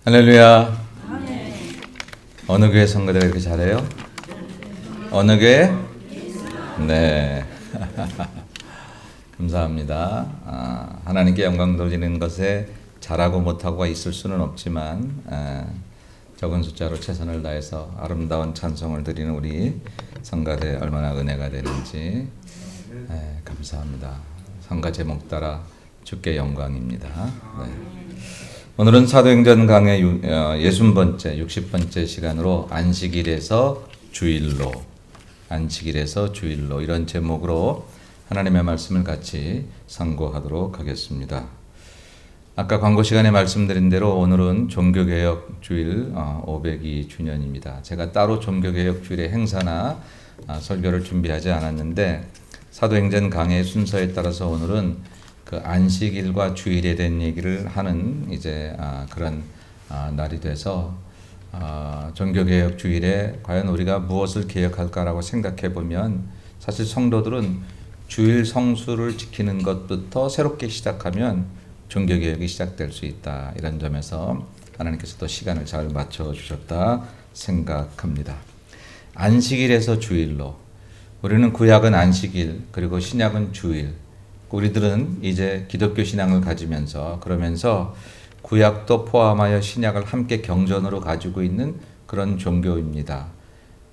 할렐루야. 어느 교회 성가대가 이렇게 잘해요? 어느 교회? 네. 감사합니다. 하나님께 영광 돌리는 것에 잘하고 못하고가 있을 수는 없지만 적은 숫자로 최선을 다해서 아름다운 찬송을 드리는 우리 성가대 얼마나 은혜가 되는지 감사합니다. 성가 제목 따라 주께 영광입니다. 네. 오늘은 사도행전 강의 60번째, 60번째 시간으로 안식일에서 주일로 이런 제목으로 하나님의 말씀을 같이 상고하도록 하겠습니다. 아까 광고 시간에 말씀드린 대로 오늘은 종교개혁 주일 502주년입니다. 제가 따로 종교개혁 주일의 행사나 설교를 준비하지 않았는데 사도행전 강의 순서에 따라서 오늘은 그 안식일과 주일에 대한 얘기를 하는 이제 그런 날이 돼서 종교개혁 주일에 과연 우리가 무엇을 개혁할까라고 생각해 보면 사실 성도들은 주일 성수를 지키는 것부터 새롭게 시작하면 종교개혁이 시작될 수 있다. 이런 점에서 하나님께서 또 시간을 잘 맞춰주셨다 생각합니다. 안식일에서 주일로 우리는 구약은 안식일 그리고 신약은 주일. 우리들은 이제 기독교 신앙을 가지면서 그러면서 구약도 포함하여 신약을 함께 경전으로 가지고 있는 그런 종교입니다.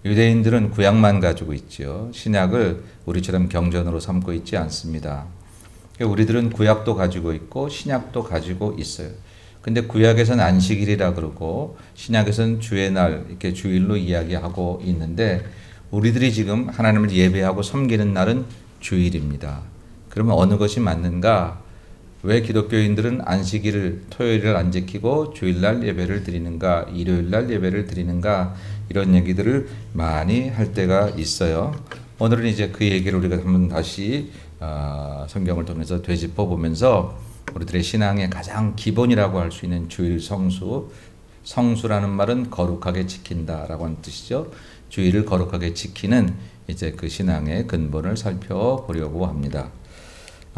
유대인들은 구약만 가지고 있지요. 신약을 우리처럼 경전으로 삼고 있지 않습니다. 우리들은 구약도 가지고 있고 신약도 가지고 있어요. 근데 구약에서는 안식일이라 그러고 신약에서는 주의 날 이렇게 주일로 이야기하고 있는데 우리들이 지금 하나님을 예배하고 섬기는 날은 주일입니다. 그러면 어느 것이 맞는가? 왜 기독교인들은 안식일을 토요일을 안 지키고 주일날 예배를 드리는가? 일요일날 예배를 드리는가? 이런 얘기들을 많이 할 때가 있어요. 오늘은 이제 그 얘기를 우리가 한번 다시 성경을 통해서 되짚어 보면서 우리들의 신앙의 가장 기본이라고 할 수 있는 주일 성수라는 말은 거룩하게 지킨다라고 하는 뜻이죠. 주일을 거룩하게 지키는 이제 그 신앙의 근본을 살펴보려고 합니다.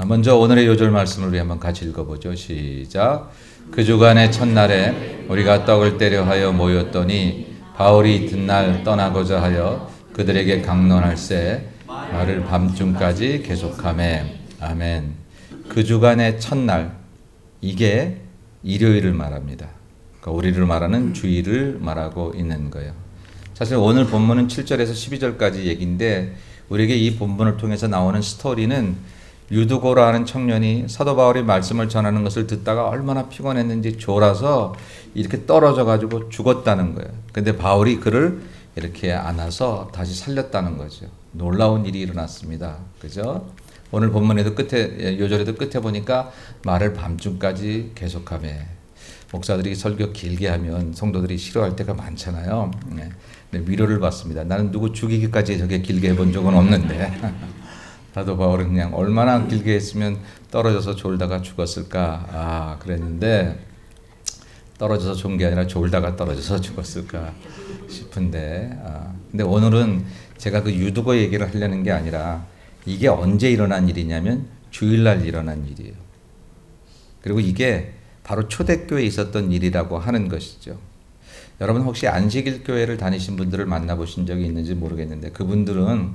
먼저 오늘의 요절 말씀을 우리 한번 같이 읽어보죠. 시작. 그 주간의 첫날에 우리가 떡을 떼려 하여 모였더니 바울이 이튿날 떠나고자 하여 그들에게 강론할세 말을 밤중까지 계속하매. 아멘. 그 주간의 첫날, 이게 일요일을 말합니다. 그러니까 우리를 말하는 주일을 말하고 있는 거예요. 사실 오늘 본문은 7절에서 12절까지 얘기인데 우리에게 이 본문을 통해서 나오는 스토리는 유두고라 하는 청년이 사도 바울이 말씀을 전하는 것을 듣다가 얼마나 피곤했는지 졸아서 이렇게 떨어져 가지고 죽었다는 거예요. 근데 바울이 그를 이렇게 안아서 다시 살렸다는 거죠. 놀라운 일이 일어났습니다. 그죠? 오늘 본문에도 끝에 요절에도 끝에 보니까 말을 밤중까지 계속하며 목사들이 설교 길게 하면 성도들이 싫어할 때가 많잖아요. 네, 위로를 받습니다. 나는 누구 죽이기까지 저게 길게 해본 적은 없는데 사도 바울은 그냥 얼마나 길게 했으면 떨어져서 졸다가 죽었을까 그랬는데 떨어져서 좋은 게 아니라 졸다가 떨어져서 죽었을까 싶은데 근데 오늘은 제가 그 유두고 얘기를 하려는 게 아니라 이게 언제 일어난 일이냐면 주일날 일어난 일이에요. 그리고 이게 바로 초대교회에 있었던 일이라고 하는 것이죠. 여러분 혹시 안식일 교회를 다니신 분들을 만나보신 적이 있는지 모르겠는데 그분들은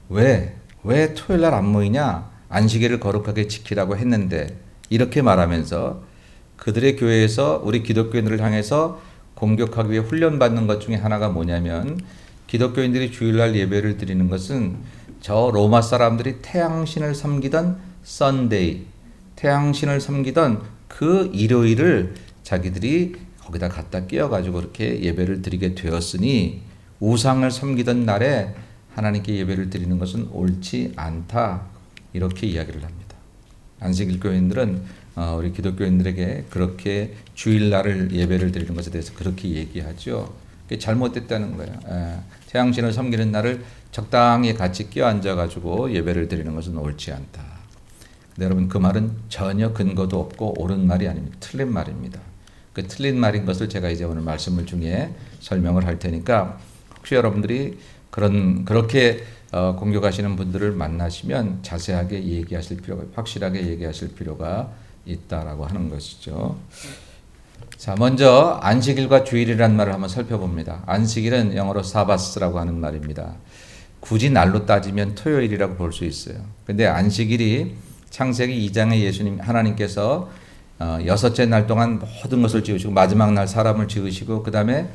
왜 토요일날 안 모이냐? 안식일을 거룩하게 지키라고 했는데 이렇게 말하면서 그들의 교회에서 우리 기독교인들을 향해서 공격하기 위해 훈련받는 것 중에 하나가 뭐냐면 기독교인들이 주일날 예배를 드리는 것은 저 로마 사람들이 태양신을 섬기던 썬데이, 태양신을 섬기던 그 일요일을 자기들이 거기다 갖다 끼워가지고 그렇게 예배를 드리게 되었으니 우상을 섬기던 날에 하나님께 예배를 드리는 것은 옳지 않다. 이렇게 이야기를 합니다. 안식일 교인들은 우리 기독교인들에게 그렇게 주일날을 예배를 드리는 것에 대해서 그렇게 얘기하죠. 그게 잘못됐다는 거예요. 태양신을 섬기는 날을 적당히 같이 끼어앉아가지고 예배를 드리는 것은 옳지 않다. 근데 여러분 그 말은 전혀 근거도 없고 옳은 말이 아닙니다. 틀린 말입니다. 그 틀린 말인 것을 제가 이제 오늘 말씀을 중에 설명을 할 테니까 혹시 여러분들이 그렇게 공격하시는 분들을 만나시면 자세하게 얘기하실 필요가, 확실하게 얘기하실 필요가 있다라고 하는 것이죠. 자, 먼저 안식일과 주일이라는 말을 한번 살펴봅니다. 안식일은 영어로 사바스라고 하는 말입니다. 굳이 날로 따지면 토요일이라고 볼 수 있어요. 근데 안식일이 창세기 2장에 예수님 하나님께서 여섯째 날 동안 모든 것을 지으시고 마지막 날 사람을 지으시고 그 다음에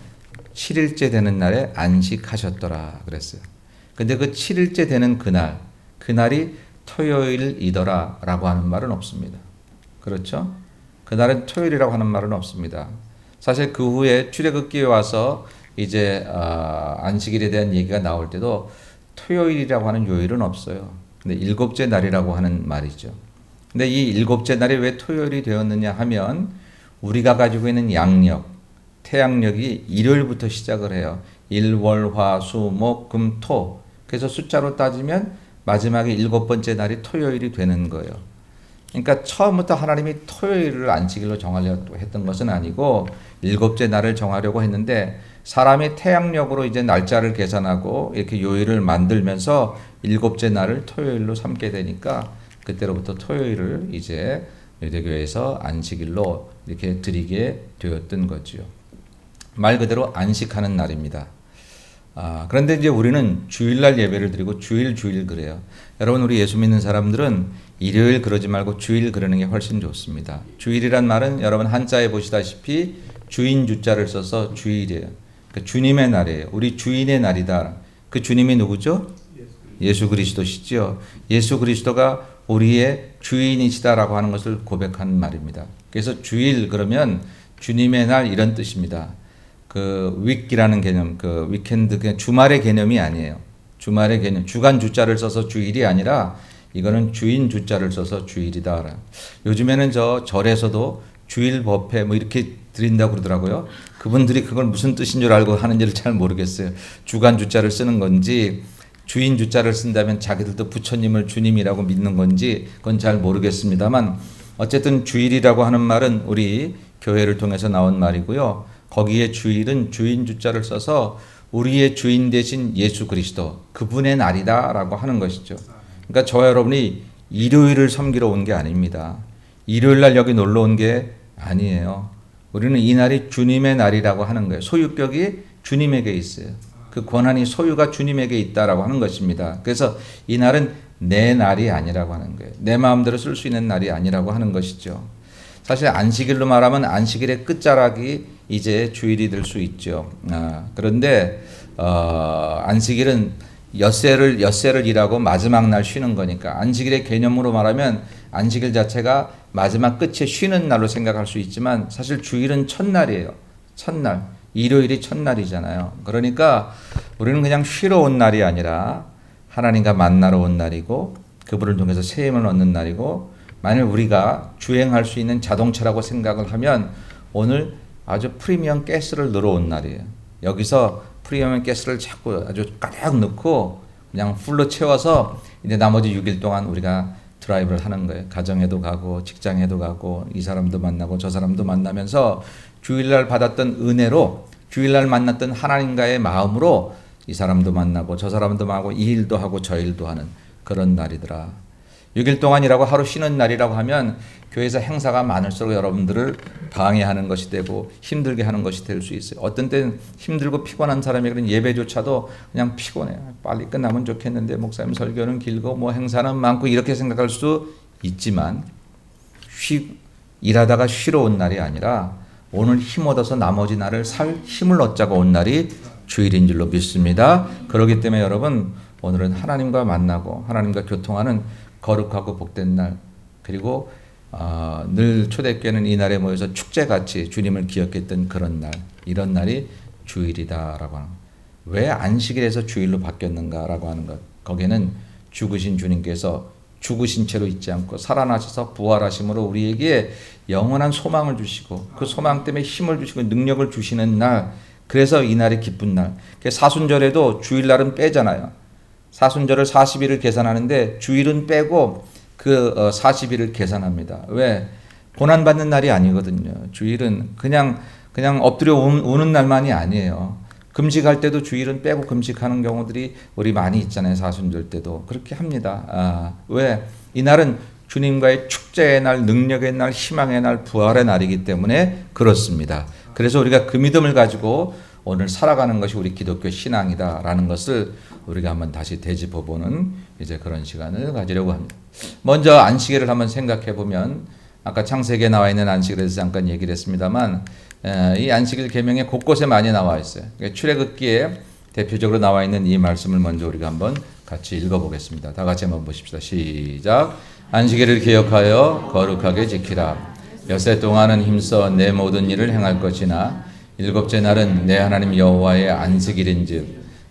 7일째 되는 날에 안식하셨더라 그랬어요. 근데 그 7일째 되는 그날이 토요일이더라 라고 하는 말은 없습니다. 그렇죠? 그날은 토요일이라고 하는 말은 없습니다. 사실 그 후에 출애굽기에 와서 이제 안식일에 대한 얘기가 나올 때도 토요일이라고 하는 요일은 없어요. 근데 일곱째 날이라고 하는 말이죠. 근데 이 일곱째 날이 왜 토요일이 되었느냐 하면 우리가 가지고 있는 양력, 태양력이 일요일부터 시작을 해요. 일, 월, 화, 수, 목, 금, 토. 그래서 숫자로 따지면 마지막에 일곱 번째 날이 토요일이 되는 거예요. 그러니까 처음부터 하나님이 토요일을 안식일로 정하려고 했던 것은 아니고 일곱째 날을 정하려고 했는데 사람이 태양력으로 이제 날짜를 계산하고 이렇게 요일을 만들면서 일곱째 날을 토요일로 삼게 되니까 그때로부터 토요일을 이제 유대교에서 안식일로 이렇게 드리게 되었던 거지요. 말 그대로 안식하는 날입니다. 그런데 이제 우리는 주일날 예배를 드리고 주일 그래요. 여러분 우리 예수 믿는 사람들은 일요일 그러지 말고 주일 그러는 게 훨씬 좋습니다. 주일이란 말은 여러분 한자에 보시다시피 주인 주자를 써서 주일이에요. 그러니까 주님의 날이에요. 우리 주인의 날이다. 그 주님이 누구죠? 예수 그리스도시죠. 예수 그리스도가 우리의 주인이시다라고 하는 것을 고백하는 말입니다. 그래서 주일 그러면 주님의 날 이런 뜻입니다. 그 위크라는 개념, 그 위켄드 그냥 주말의 개념이 아니에요. 주말의 개념, 주간 주자를 써서 주일이 아니라 이거는 주인 주자를 써서 주일이다. 요즘에는 저 절에서도 주일 법회 뭐 이렇게 드린다고 그러더라고요. 그분들이 그걸 무슨 뜻인 줄 알고 하는지를 잘 모르겠어요. 주간 주자를 쓰는 건지 주인 주자를 쓴다면 자기들도 부처님을 주님이라고 믿는 건지 그건 잘 모르겠습니다만 어쨌든 주일이라고 하는 말은 우리 교회를 통해서 나온 말이고요. 거기에 주일은 주인 주자를 써서 우리의 주인 되신 예수 그리스도 그분의 날이다라고 하는 것이죠. 그러니까 저와 여러분이 일요일을 섬기러 온 게 아닙니다. 일요일 날 여기 놀러 온 게 아니에요. 우리는 이 날이 주님의 날이라고 하는 거예요. 소유격이 주님에게 있어요. 그 권한이 소유가 주님에게 있다라고 하는 것입니다. 그래서 이 날은 내 날이 아니라고 하는 거예요. 내 마음대로 쓸 수 있는 날이 아니라고 하는 것이죠. 사실 안식일로 말하면 안식일의 끝자락이 이제 주일이 될 수 있죠. 그런데 안식일은 엿새를 일하고 마지막 날 쉬는 거니까 안식일의 개념으로 말하면 안식일 자체가 마지막 끝에 쉬는 날로 생각할 수 있지만 사실 주일은 첫날이에요. 첫날. 일요일이 첫날이잖아요. 그러니까 우리는 그냥 쉬러 온 날이 아니라 하나님과 만나러 온 날이고 그분을 통해서 새 힘을 얻는 날이고 만일 우리가 주행할 수 있는 자동차라고 생각을 하면 오늘 아주 프리미엄 가스를 넣어온 날이에요. 여기서 프리미엄 가스를 자꾸 아주 가득 넣고 그냥 풀로 채워서 이제 나머지 6일 동안 우리가 드라이브를 하는 거예요. 가정에도 가고 직장에도 가고 이 사람도 만나고 저 사람도 만나면서 주일날 받았던 은혜로 주일날 만났던 하나님과의 마음으로 이 사람도 만나고 저 사람도 만나고 이 일도 하고 저 일도 하는 그런 날이더라. 6일 동안이라고 하루 쉬는 날이라고 하면 교회에서 행사가 많을수록 여러분들을 방해하는 것이 되고 힘들게 하는 것이 될 수 있어요. 어떤 때는 힘들고 피곤한 사람이 그런 예배조차도 그냥 피곤해요. 빨리 끝나면 좋겠는데 목사님 설교는 길고 뭐 행사는 많고 이렇게 생각할 수 있지만 일하다가 쉬러 온 날이 아니라 오늘 힘 얻어서 나머지 날을 살 힘을 얻자고 온 날이 주일인 줄로 믿습니다. 그렇기 때문에 여러분 오늘은 하나님과 만나고 하나님과 교통하는 거룩하고 복된 날 그리고 늘 초대교회는 이 날에 모여서 축제같이 주님을 기억했던 그런 날 이런 날이 주일이다라고 하는 왜 안식일에서 주일로 바뀌었는가라고 하는 것 거기에는 죽으신 주님께서 죽으신 채로 있지 않고 살아나셔서 부활하심으로 우리에게 영원한 소망을 주시고 그 소망 때문에 힘을 주시고 능력을 주시는 날 그래서 이 날이 기쁜 날 사순절에도 주일날은 빼잖아요. 사순절을 40일을 계산하는데 주일은 빼고 그 40일을 계산합니다. 왜? 고난받는 날이 아니거든요. 주일은 그냥 엎드려 우는 날만이 아니에요. 금식할 때도 주일은 빼고 금식하는 경우들이 우리 많이 있잖아요. 사순절 때도 그렇게 합니다. 왜? 이 날은 주님과의 축제의 날, 능력의 날, 희망의 날, 부활의 날이기 때문에 그렇습니다. 그래서 우리가 그 믿음을 가지고 오늘 살아가는 것이 우리 기독교 신앙이다라는 것을 우리가 한번 다시 되짚어보는 이제 그런 시간을 가지려고 합니다. 먼저 안식일을 한번 생각해 보면 아까 창세기에 나와 있는 안식일에 대해서 잠깐 얘기를 했습니다만 이 안식일 계명에 곳곳에 많이 나와 있어요. 출애굽기에 대표적으로 나와 있는 이 말씀을 먼저 우리가 한번 같이 읽어보겠습니다. 다 같이 한번 보십시다. 시작. 안식일을 기억하여 거룩하게 지키라. 엿새 동안은 힘써 내 모든 일을 행할 것이나 일곱째 날은 내 하나님 여호와의 안식일인즉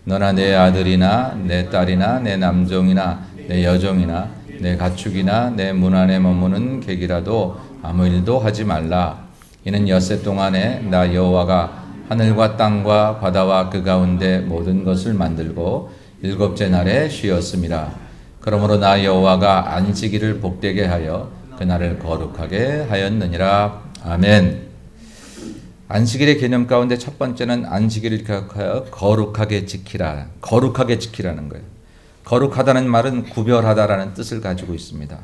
너나 내 아들이나 내 딸이나 내 남종이나 내 여종이나 내 가축이나 내 문 안에 머무는 객이라도 아무 일도 하지 말라. 이는 엿새 동안에 나 여호와가 하늘과 땅과 바다와 그 가운데 모든 것을 만들고 일곱째 날에 쉬었음이라. 그러므로 나 여호와가 안식일을 복되게 하여 그날을 거룩하게 하였느니라. 아멘. 안식일의 개념 가운데 첫 번째는 안식일을 기억하여 거룩하게 지키라. 거룩하게 지키라는 거예요. 거룩하다는 말은 구별하다라는 뜻을 가지고 있습니다.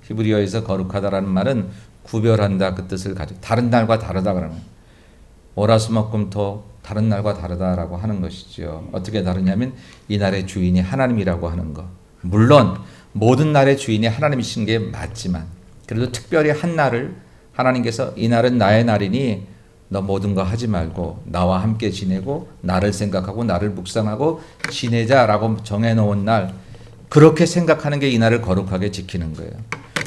히브리어에서 거룩하다라는 말은 구별한다 그 뜻을 가지고 다른 날과 다르다 그러는 거예요. 월화수목금토 다른 날과 다르다라고 하는 것이죠. 어떻게 다르냐면 이 날의 주인이 하나님이라고 하는 것. 물론 모든 날의 주인이 하나님이신 게 맞지만 그래도 특별히 한 날을 하나님께서 이 날은 나의 날이니 너 모든 거 하지 말고 나와 함께 지내고 나를 생각하고 나를 묵상하고 지내자라고 정해놓은 날, 그렇게 생각하는 게 이 날을 거룩하게 지키는 거예요.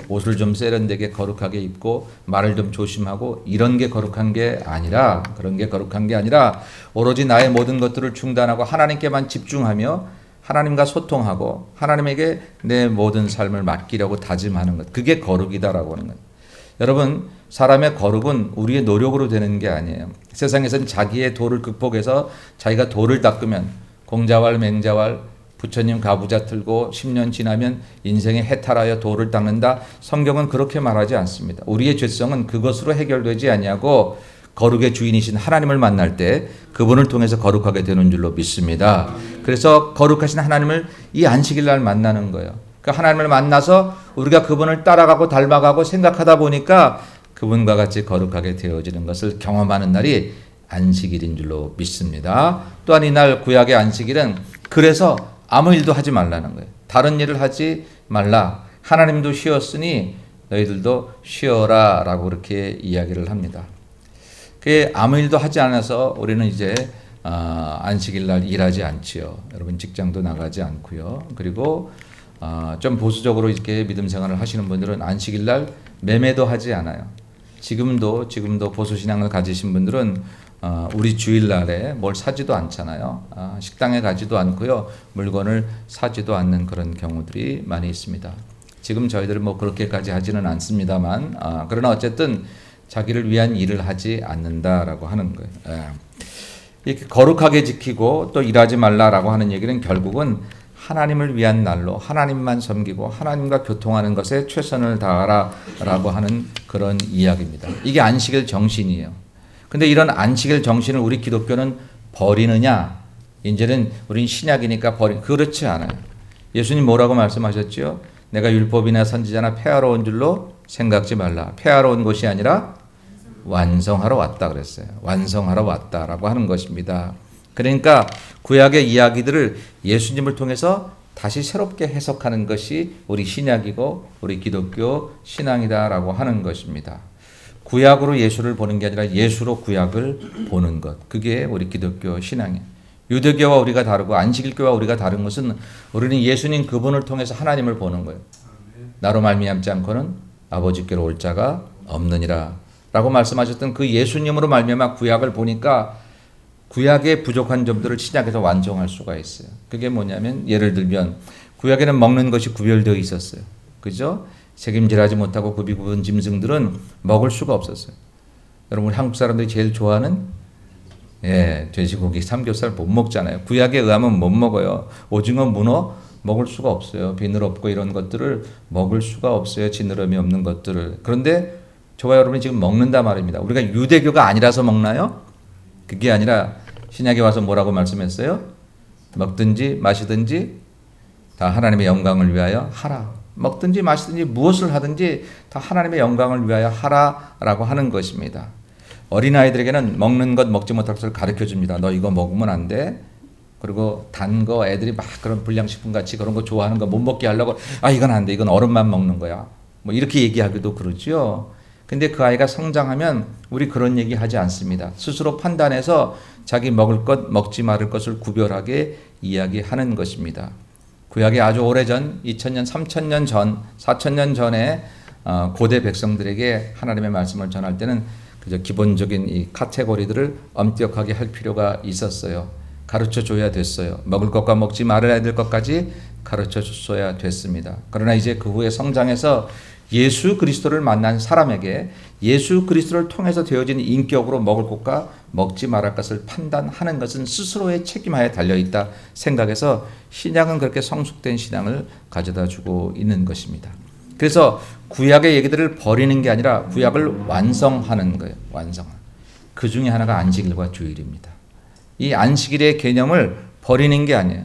옷을 좀 세련되게 거룩하게 입고 말을 좀 조심하고 이런 게 거룩한 게 아니라, 그런 게 거룩한 게 아니라 오로지 나의 모든 것들을 중단하고 하나님께만 집중하며 하나님과 소통하고 하나님에게 내 모든 삶을 맡기려고 다짐하는 것, 그게 거룩이다라고 하는 거예요. 여러분, 사람의 거룩은 우리의 노력으로 되는 게 아니에요. 세상에서는 자기의 도를 극복해서 자기가 도를 닦으면 공자왈 맹자왈 부처님 가부좌 틀고 10년 지나면 인생에 해탈하여 도를 닦는다. 성경은 그렇게 말하지 않습니다. 우리의 죄성은 그것으로 해결되지 아니하고 거룩의 주인이신 하나님을 만날 때 그분을 통해서 거룩하게 되는 줄로 믿습니다. 그래서 거룩하신 하나님을 이 안식일 날 만나는 거예요. 그 하나님을 만나서 우리가 그분을 따라가고 닮아가고 생각하다 보니까 그분과 같이 거룩하게 되어지는 것을 경험하는 날이 안식일인 줄로 믿습니다. 또한 이날 구약의 안식일은 그래서 아무 일도 하지 말라는 거예요. 다른 일을 하지 말라. 하나님도 쉬었으니 너희들도 쉬어라 라고 그렇게 이야기를 합니다. 그 아무 일도 하지 않아서 우리는 이제 안식일 날 일하지 않지요. 여러분 직장도 나가지 않고요. 그리고 좀 보수적으로 이렇게 믿음 생활을 하시는 분들은 안식일 날 매매도 하지 않아요. 지금도 보수 신앙을 가지신 분들은 우리 주일날에 뭘 사지도 않잖아요. 식당에 가지도 않고요. 물건을 사지도 않는 그런 경우들이 많이 있습니다. 지금 저희들은 뭐 그렇게까지 하지는 않습니다만 그러나 어쨌든 자기를 위한 일을 하지 않는다라고 하는 거예요. 이렇게 거룩하게 지키고 또 일하지 말라라고 하는 얘기는 결국은 하나님을 위한 날로 하나님만 섬기고 하나님과 교통하는 것에 최선을 다하라라고 하는 그런 이야기입니다. 이게 안식일 정신이에요. 근데 이런 안식일 정신을 우리 기독교는 버리느냐? 이제는 우린 신약이니까 그렇지 않아요. 예수님 뭐라고 말씀하셨죠? 내가 율법이나 선지자나 폐하러 온 줄로 생각지 말라. 폐하러 온 것이 아니라 완성하러 왔다 그랬어요. 완성하러 왔다라고 하는 것입니다. 그러니까 구약의 이야기들을 예수님을 통해서 다시 새롭게 해석하는 것이 우리 신약이고 우리 기독교 신앙이다라고 하는 것입니다. 구약으로 예수를 보는 게 아니라 예수로 구약을 보는 것, 그게 우리 기독교 신앙이에요. 유대교와 우리가 다르고 안식일교와 우리가 다른 것은 우리는 예수님 그분을 통해서 하나님을 보는 거예요. 나로 말미암지 않고는 아버지께로 올 자가 없느니라 라고 말씀하셨던 그 예수님으로 말미암아 구약을 보니까 구약의 부족한 점들을 신약에서 완성할 수가 있어요. 그게 뭐냐면 예를 들면 구약에는 먹는 것이 구별되어 있었어요. 그죠? 책임질하지 못하고 굽은 짐승들은 먹을 수가 없었어요. 여러분 한국 사람들이 제일 좋아하는 돼지고기, 삼겹살 못 먹잖아요. 구약에 의하면 못 먹어요. 오징어, 문어 먹을 수가 없어요. 비늘 없고 이런 것들을 먹을 수가 없어요. 지느러미 없는 것들을. 그런데 저와 여러분이 지금 먹는다 말입니다. 우리가 유대교가 아니라서 먹나요? 그게 아니라 신약에 와서 뭐라고 말씀했어요? 먹든지 마시든지 다 하나님의 영광을 위하여 하라. 먹든지 마시든지 무엇을 하든지 다 하나님의 영광을 위하여 하라라고 하는 것입니다. 어린아이들에게는 먹는 것 먹지 못할 것을 가르쳐 줍니다. 너 이거 먹으면 안 돼. 그리고 단 거 애들이 막 그런 불량식품 같이 그런 거 좋아하는 거 못 먹게 하려고 이건 안 돼. 이건 어른만 먹는 거야. 뭐 이렇게 얘기하기도 그러죠. 근데 그 아이가 성장하면 우리 그런 얘기 하지 않습니다. 스스로 판단해서 자기 먹을 것 먹지 말을 것을 구별하게 이야기하는 것입니다. 구약의 아주 오래전 2000년 3000년 전 4000년 전에 고대 백성들에게 하나님의 말씀을 전할 때는 그저 기본적인 이 카테고리들을 엄격하게 할 필요가 있었어요. 가르쳐 줘야 됐어요. 먹을 것과 먹지 말아야 될 것까지 가르쳐 줬어야 됐습니다. 그러나 이제 그 후에 성장해서 예수 그리스도를 만난 사람에게 예수 그리스도를 통해서 되어진 인격으로 먹을 것과 먹지 말할 것을 판단하는 것은 스스로의 책임하에 달려있다 생각해서 신약은 그렇게 성숙된 신앙을 가져다 주고 있는 것입니다. 그래서 구약의 얘기들을 버리는 게 아니라 구약을 완성하는 거예요. 완성하는. 그 중에 하나가 안식일과 주일입니다. 이 안식일의 개념을 버리는 게 아니에요.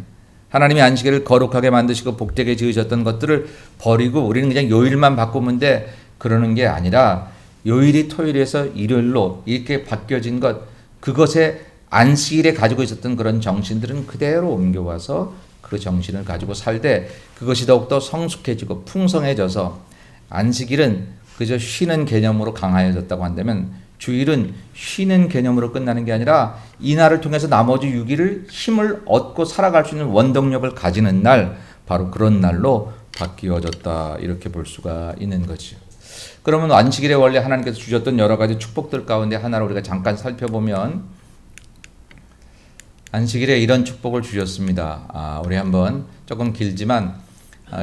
하나님이 안식일을 거룩하게 만드시고 복되게 지으셨던 것들을 버리고 우리는 그냥 요일만 바꾸면 돼 그러는 게 아니라 요일이 토요일에서 일요일로 이렇게 바뀌어진 것 그것에 안식일에 가지고 있었던 그런 정신들은 그대로 옮겨와서 그 정신을 가지고 살되 그것이 더욱더 성숙해지고 풍성해져서 안식일은 그저 쉬는 개념으로 강화해졌다고 한다면 주일은 쉬는 개념으로 끝나는 게 아니라 이 날을 통해서 나머지 6일을 힘을 얻고 살아갈 수 있는 원동력을 가지는 날 바로 그런 날로 바뀌어졌다 이렇게 볼 수가 있는 거죠. 그러면 안식일에 원래 하나님께서 주셨던 여러 가지 축복들 가운데 하나를 우리가 잠깐 살펴보면 안식일에 이런 축복을 주셨습니다. 우리 한번 조금 길지만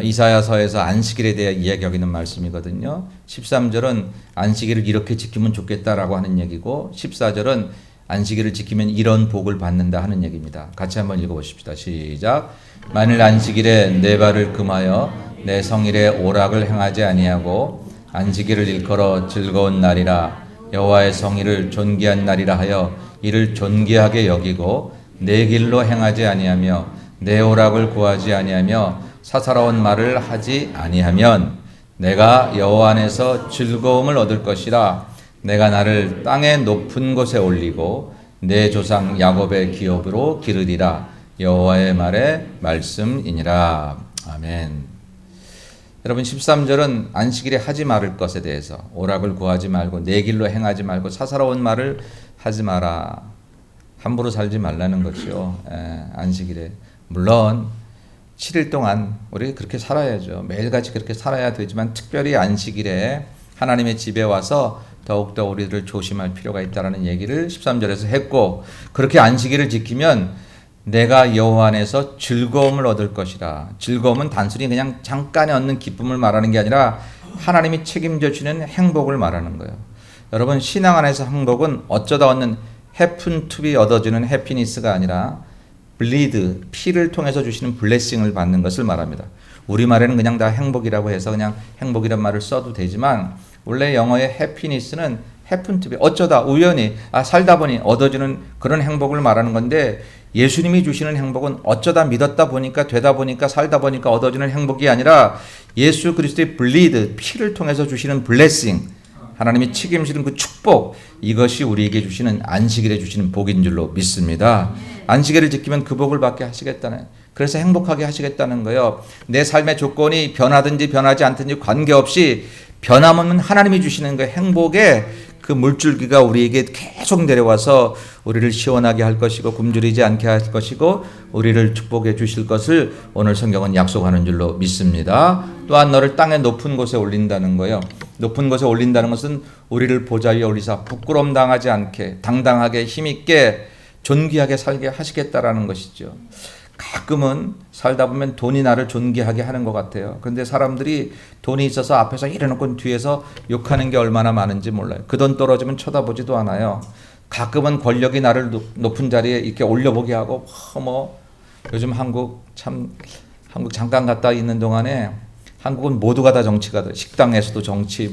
이사야서에서 안식일에 대해 이야기하고 있는 말씀이거든요. 13절은 안식일을 이렇게 지키면 좋겠다라고 하는 얘기고 14절은 안식일을 지키면 이런 복을 받는다 하는 얘기입니다. 같이 한번 읽어보십시다. 시작. 만일 안식일에 내 발을 금하여 내 성일에 오락을 행하지 아니하고 안식일을 일컬어 즐거운 날이라 여호와의 성일을 존귀한 날이라 하여 이를 존귀하게 여기고 내 길로 행하지 아니하며 내 오락을 구하지 아니하며 사사로운 말을 하지 아니하면 내가 여호와 안에서 즐거움을 얻을 것이라 내가 나를 땅의 높은 곳에 올리고 내 조상 야곱의 기업으로 기르리라 여호와의 말의 말씀이니라. 아멘. 여러분 13절은 안식일에 하지 말을 것에 대해서 오락을 구하지 말고 내 길로 행하지 말고 사사로운 말을 하지 마라. 함부로 살지 말라는 거죠. 안식일에. 물론 7일 동안 우리 그렇게 살아야죠. 매일같이 그렇게 살아야 되지만 특별히 안식일에 하나님의 집에 와서 더욱더 우리를 조심할 필요가 있다는 얘기를 13절에서 했고 그렇게 안식일을 지키면 내가 여호와 안에서 즐거움을 얻을 것이라. 즐거움은 단순히 그냥 잠깐에 얻는 기쁨을 말하는 게 아니라 하나님이 책임져 주는 행복을 말하는 거예요. 여러분 신앙 안에서 행복은 어쩌다 얻는 happen to be 얻어주는 해피니스가 아니라 블리드, 피를 통해서 주시는 블레싱을 받는 것을 말합니다. 우리말에는 그냥 다 행복이라고 해서 그냥 행복이란 말을 써도 되지만 원래 영어의 해피니스는 happen to be, 어쩌다 우연히 살다 보니 얻어지는 그런 행복을 말하는 건데 예수님이 주시는 행복은 어쩌다 믿었다 보니까 되다 보니까 살다 보니까 얻어지는 행복이 아니라 예수 그리스도의 블리드, 피를 통해서 주시는 블레싱, 하나님이 책임지는 그 축복, 이것이 우리에게 주시는 안식일에 주시는 복인 줄로 믿습니다. 안식일을 지키면 그 복을 받게 하시겠다는, 그래서 행복하게 하시겠다는 거예요. 내 삶의 조건이 변하든지 변하지 않든지 관계없이 변함없는 하나님이 주시는 그 행복의 그 물줄기가 우리에게 계속 내려와서 우리를 시원하게 할 것이고 굶주리지 않게 할 것이고 우리를 축복해 주실 것을 오늘 성경은 약속하는 줄로 믿습니다. 또한 너를 땅의 높은 곳에 올린다는 거예요. 높은 곳에 올린다는 것은 우리를 보좌 위에 올리사 부끄러움 당하지 않게 당당하게 힘있게 존귀하게 살게 하시겠다라는 것이죠. 가끔은 살다 보면 돈이 나를 존귀하게 하는 것 같아요. 그런데 사람들이 돈이 있어서 앞에서 이래놓고 뒤에서 욕하는 게 얼마나 많은지 몰라요. 그 돈 떨어지면 쳐다보지도 않아요. 가끔은 권력이 나를 높은 자리에 이렇게 올려보게 하고 요즘 한국 잠깐 갔다 있는 동안에 한국은 모두가 다 정치가다. 식당에서도 정치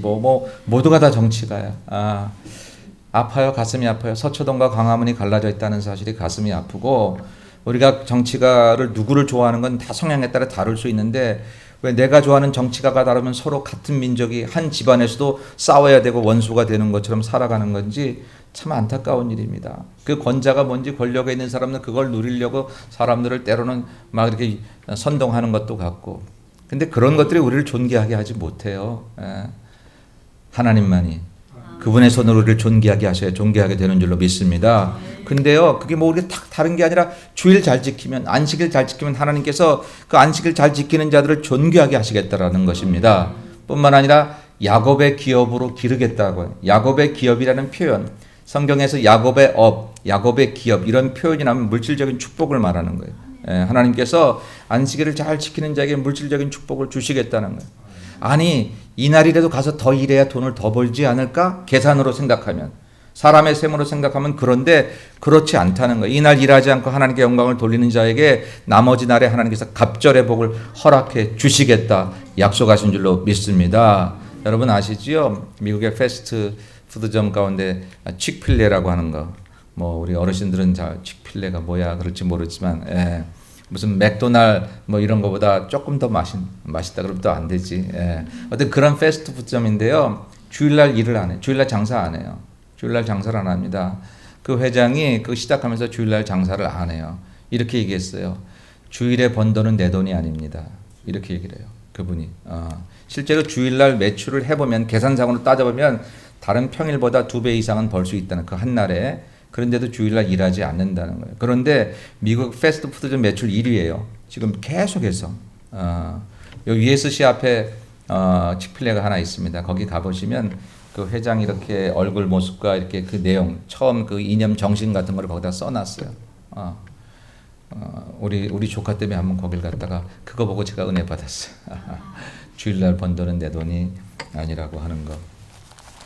모두가 다 정치가야. 아파요. 가슴이 아파요. 서초동과 광화문이 갈라져 있다는 사실이 가슴이 아프고 우리가 정치가를 누구를 좋아하는 건 다 성향에 따라 다를 수 있는데 왜 내가 좋아하는 정치가가 다르면 서로 같은 민족이 한 집안에서도 싸워야 되고 원수가 되는 것처럼 살아가는 건지 참 안타까운 일입니다. 그 권자가 뭔지 권력에 있는 사람은 그걸 누리려고 사람들을 때로는 막 이렇게 선동하는 것도 같고, 근데 그런 것들이 우리를 존귀하게 하지 못해요. 하나님만이 그분의 손으로 우리를 존귀하게 하셔야 존귀하게 되는 줄로 믿습니다. 근데요, 그게 뭐 우리가 딱 다른 게 아니라 주일 잘 지키면, 안식일 잘 지키면 하나님께서 그 안식일 잘 지키는 자들을 존귀하게 하시겠다라는 것입니다. 뿐만 아니라 야곱의 기업으로 기르겠다고요. 야곱의 기업이라는 표현, 성경에서 야곱의 업, 야곱의 기업 이런 표현이 나면 물질적인 축복을 말하는 거예요. 하나님께서 안식일을 잘 지키는 자에게 물질적인 축복을 주시겠다는 거예요. 아니, 이날이라도 가서 더 일해야 돈을 더 벌지 않을까? 계산으로 생각하면, 사람의 셈으로 생각하면, 그런데 그렇지 않다는 거예요. 이날 일하지 않고 하나님께 영광을 돌리는 자에게 나머지 날에 하나님께서 갑절의 복을 허락해 주시겠다 약속하신 줄로 믿습니다. 여러분 아시지요? 미국의 패스트푸드점 가운데 칙필레라고 하는 거, 뭐 우리 어르신들은 잘 칙필레가 뭐야 그럴지 모르지만, 무슨 맥도날 뭐 이런 거보다 조금 더 맛있다 그러면 또 안 되지. 어떤 그런 패스트푸드점인데요. 주일날 일을 안 해요. 주일날 장사 안 해요. 주일날 장사를 안 합니다. 그 회장이 그 시작하면서 주일날 장사를 안 해요. 이렇게 얘기했어요. 주일에 번 돈은 내 돈이 아닙니다. 이렇게 얘기를 해요. 그분이. 실제로 주일날 매출을 해보면, 계산상으로 따져보면 다른 평일보다 2배 이상은 벌 수 있다는, 그 한 날에. 그런데도 주일날 일하지 않는다는 거예요. 그런데 미국 패스트푸드점 매출 1위예요. 지금 계속해서. 여기 USC 앞에 칙필레가 하나 있습니다. 거기 가보시면 그 회장 이렇게 얼굴 모습과 이렇게 그 내용, 처음 그 이념 정신 같은 걸 거기다 써놨어요. 우리 조카 때문에 한번 거길 갔다가 그거 보고 제가 은혜 받았어요. 주일날 번 돈은 내 돈이 아니라고 하는 거.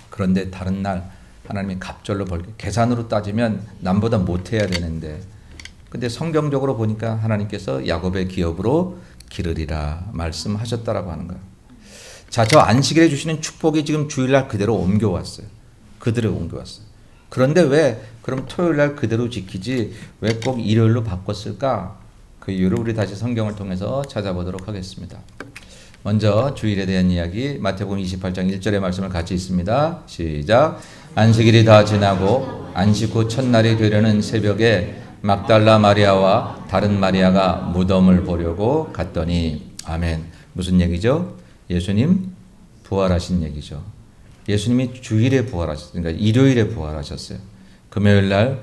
그런데 다른 날 하나님이 갑절로 벌게, 계산으로 따지면 남보다 못해야 되는데, 근데 성경적으로 보니까 하나님께서 야곱의 기업으로 기르리라 말씀하셨다라고 하는 거예요. 자, 저 안식일에 주시는 축복이 지금 주일날 그대로 옮겨왔어요. 그대로 옮겨왔어요. 그런데 왜 그럼 토요일날 그대로 지키지 왜 꼭 일요일로 바꿨을까? 그 이유를 우리 다시 성경을 통해서 찾아보도록 하겠습니다. 먼저 주일에 대한 이야기, 마태복음 28장 1절의 말씀을 같이 있습니다. 시작. 안식일이 다 지나고 안식 후 첫날이 되려는 새벽에 막달라 마리아와 다른 마리아가 무덤을 보려고 갔더니, 아멘. 무슨 얘기죠? 예수님 부활하신 얘기죠. 예수님이 주일에 부활하셨어요. 그러니까 일요일에 부활하셨어요. 금요일 날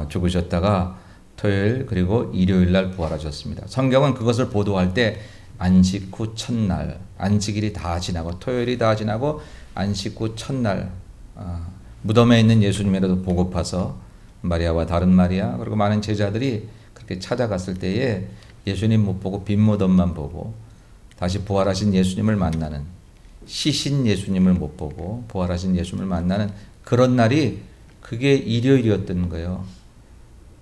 죽으셨다가 토요일 그리고 일요일 날 부활하셨습니다. 성경은 그것을 보도할 때 안식 후 첫날, 안식일이 다 지나고 토요일이 다 지나고 안식 후 첫날, 무덤에 있는 예수님이라도 보고파서 마리아와 다른 마리아 그리고 많은 제자들이 그렇게 찾아갔을 때에 예수님 못 보고 빈 무덤만 보고 다시 부활하신 예수님을 만나는, 시신 예수님을 못 보고 부활하신 예수님을 만나는 그런 날이, 그게 일요일이었던 거예요.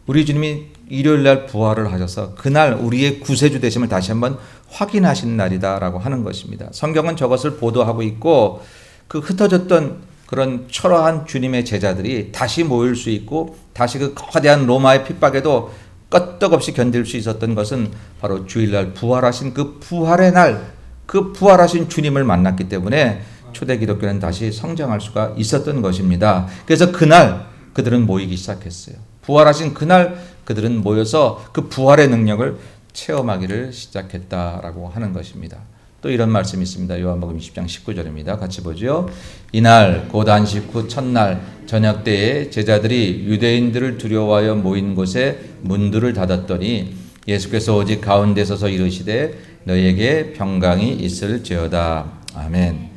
우리 주님이 일요일 날 부활을 하셔서 그날 우리의 구세주 되심을 다시 한번 확인하신 날이다라고 하는 것입니다. 성경은 저것을 보도하고 있고, 그 흩어졌던 그런 초라한 주님의 제자들이 다시 모일 수 있고 다시 그 거대한 로마의 핍박에도 끄떡없이 견딜 수 있었던 것은 바로 주일날 부활하신 그 부활의 날, 그 부활하신 주님을 만났기 때문에 초대 기독교는 다시 성장할 수가 있었던 것입니다. 그래서 그날 그들은 모이기 시작했어요. 부활하신 그날 그들은 모여서 그 부활의 능력을 체험하기를 시작했다라고 하는 것입니다. 또 이런 말씀이 있습니다. 요한복음 20장 19절입니다. 같이 보죠. 이날 곧 안식 후 첫날 저녁 때에 제자들이 유대인들을 두려워하여 모인 곳에 문들을 닫았더니 예수께서 오직 가운데 서서 이르시되 너희에게 평강이 있을지어다. 아멘.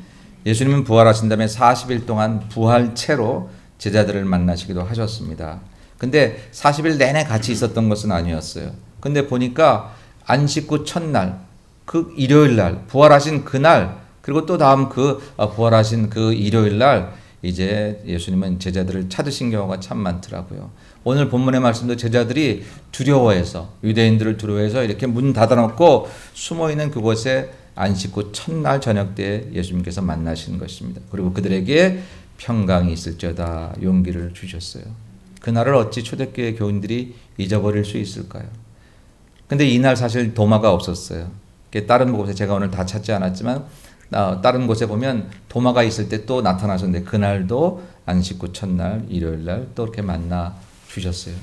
예수님은 부활하신 다음에 40일 동안 부활체로 제자들을 만나시기도 하셨습니다. 근데 40일 내내 같이 있었던 것은 아니었어요. 근데 보니까 안식 후 첫날, 그 일요일 날, 부활하신 그날, 그리고 또 다음 그 부활하신 그 일요일 날 이제 예수님은 제자들을 찾으신 경우가 참 많더라고요. 오늘 본문의 말씀도 제자들이 두려워해서, 유대인들을 두려워해서 이렇게 문 닫아놓고 숨어있는 그곳에 안식 후 첫날 저녁 때 예수님께서 만나신 것입니다. 그리고 그들에게 평강이 있을지어다 용기를 주셨어요. 그날을 어찌 초대교회 교인들이 잊어버릴 수 있을까요? 근데 이날 사실 도마가 없었어요. 다른 곳에 제가 오늘 다 찾지 않았지만 다른 곳에 보면 도마가 있을 때 또 나타나셨는데 그날도 안식 후 첫날 일요일 날 또 이렇게 만나 주셨어요.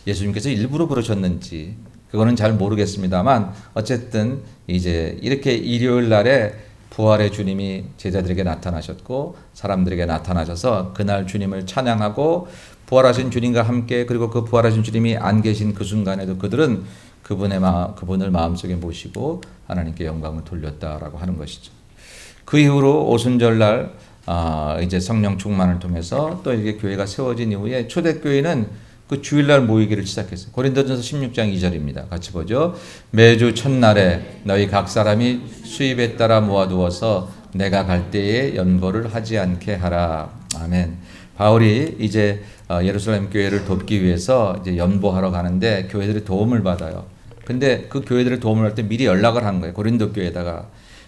예수님께서 일부러 그러셨는지 그거는 잘 모르겠습니다만 어쨌든 이제 이렇게 일요일 날에 부활의 주님이 제자들에게 나타나셨고 사람들에게 나타나셔서 그날 주님을 찬양하고 부활하신 주님과 함께 그리고 그 부활하신 주님이 안 계신 그 순간에도 그들은 그분을 마음속에 모시고 하나님께 영광을 돌렸다라고 하는 것이죠. 그 이후로 오순절날 이제 성령 충만을 통해서 또 이게 교회가 세워진 이후에 초대교회는 그 주일날 모이기를 시작했어요. 고린도전서 16장 2절입니다. 같이 보죠. 매주 첫날에 너희 각 사람이 수입에 따라 모아두어서 내가 갈 때에 연보를 하지 않게 하라. 아멘. 바울이 이제 예루살렘 교회를 돕기 위해서 이제 연보하러 가는데 교회들의 도움을 받아요. 근데 그 교회들의 도움을 할 때 미리 연락을 한 거예요. 고린도 교회에다가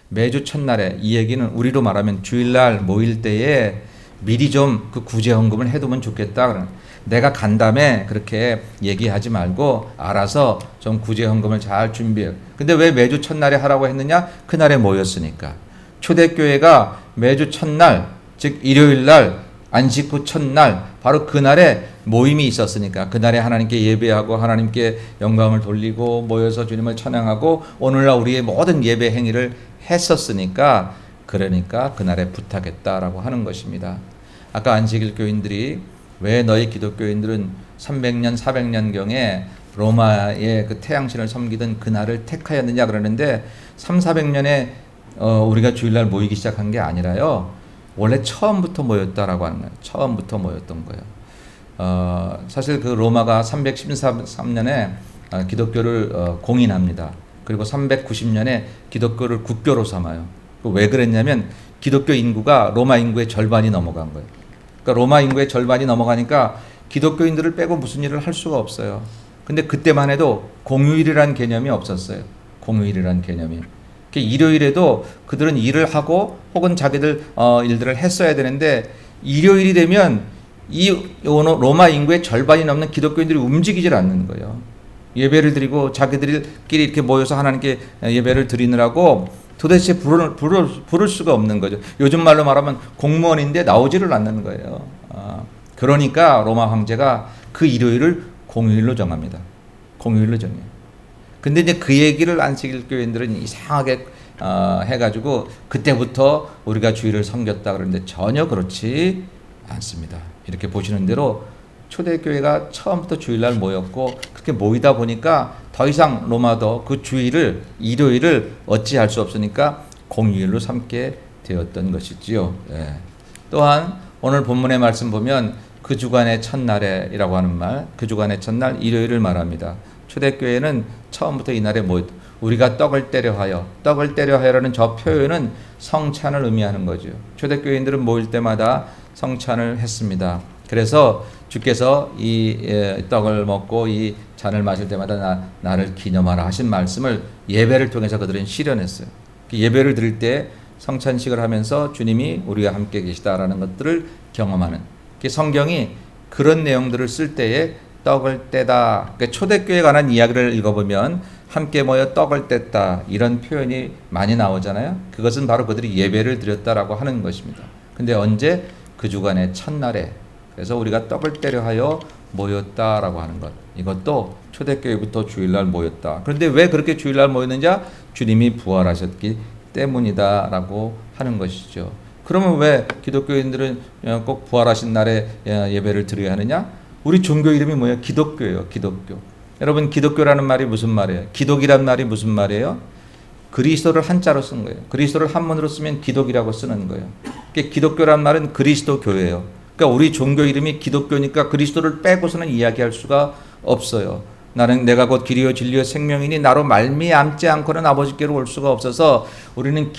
매주 첫날에 이 얘기는 우리로 말하면 주일날 모일 때에 미리 좀 그 구제 헌금을 해두면 좋겠다. 내가 간 다음에 그렇게 얘기하지 말고 알아서 좀 구제 헌금을 잘 준비해. 근데 왜 매주 첫날에 하라고 했느냐? 그날에 모였으니까. 초대교회가 매주 첫날, 즉 일요일날 안식 후 첫날 바로 그날에 모임이 있었으니까 그날에 하나님께 예배하고 하나님께 영광을 돌리고 모여서 주님을 찬양하고 오늘날 우리의 모든 예배 행위를 했었으니까 그러니까 그날에 부탁했다라고 하는 것입니다. 아까 안식일 교인들이 왜 너희 기독교인들은 300년 400년경에 로마의 그 태양신을 섬기던 그날을 택하였느냐 그러는데 300~400년에 우리가 주일날 모이기 시작한 게 아니라요. 원래 처음부터 모였다라고 하는 거예요. 처음부터 모였던 거예요. 사실 그 로마가 313년에 기독교를 공인합니다. 그리고 390년에 기독교를 국교로 삼아요. 왜 그랬냐면 기독교 인구가 로마 인구의 절반이 넘어간 거예요. 그러니까 로마 인구의 절반이 넘어가니까 기독교인들을 빼고 무슨 일을 할 수가 없어요. 근데 그때만 해도 공휴일이라는 개념이 없었어요. 공휴일이라는 개념이. 일요일에도 그들은 일을 하고 혹은 자기들 일들을 했어야 되는데 일요일이 되면 이 로마 인구의 절반이 넘는 기독교인들이 움직이질 않는 거예요. 예배를 드리고 자기들끼리 이렇게 모여서 하나님께 예배를 드리느라고 도대체 부를 수가 없는 거죠. 요즘 말로 말하면 공무원인데 나오지를 않는 거예요. 그러니까 로마 황제가 그 일요일을 공휴일로 정합니다. 공휴일로 정해요. 근데 이제 그 얘기를 안식일 교인들은 이상하게 해가지고 그때부터 우리가 주일을 섬겼다 그러는데 전혀 그렇지 않습니다. 이렇게 보시는 대로 초대교회가 처음부터 주일날 모였고 그렇게 모이다 보니까 더 이상 로마도 그 주일을 일요일을 어찌할 수 없으니까 공휴일로 삼게 되었던 것이지요. 예. 또한 오늘 본문의 말씀 보면 그 주간의 첫날에이라고 하는 말, 그 주간의 첫날 일요일을 말합니다. 초대교회는 처음부터 이날에 우리가 떡을 떼려 하여라는 저 표현은 성찬을 의미하는 거죠. 초대교인들은 모일 때마다 성찬을 했습니다. 그래서 주께서 이 떡을 먹고 이 잔을 마실 때마다 나를 기념하라 하신 말씀을 예배를 통해서 그들은 실현했어요. 예배를 드릴 때 성찬식을 하면서 주님이 우리와 함께 계시다라는 것들을 경험하는 성경이 그런 내용들을 쓸 때에 떡을 떼다. 그러니까 초대교회에 관한 이야기를 읽어보면 함께 모여 떡을 뗐다 이런 표현이 많이 나오잖아요. 그것은 바로 그들이 예배를 드렸다라고 하는 것입니다. 근데 언제? 그 주간의 첫날에. 그래서 우리가 떡을 떼려 하여 모였다라고 하는 것. 이것도 초대교회부터 주일날 모였다. 그런데 왜 그렇게 주일날 모였느냐? 주님이 부활하셨기 때문이다라고 하는 것이죠. 그러면 왜 기독교인들은 꼭 부활하신 날에 예배를 드려야 하느냐? 우리 종교 이름이 뭐예요? 기독교예요. 기독교. 여러분 기독교라는 말이 무슨 말이에요? 기독이란 말이 무슨 말이에요? 그리스도를 한자로 쓴 거예요. 그리스도를 한문으로 쓰면 기독이라고 쓰는 거예요. 기독교란 말은 그리스도 교회예요. 그러니까 우리 종교 이름이 기독교니까 그리스도를 빼고서는 이야기할 수가 없어요. 나는 내가 곧 길이요 진리요 생명이니 나로 말미암지 않고는 아버지께로 올 수가 없어서 우리는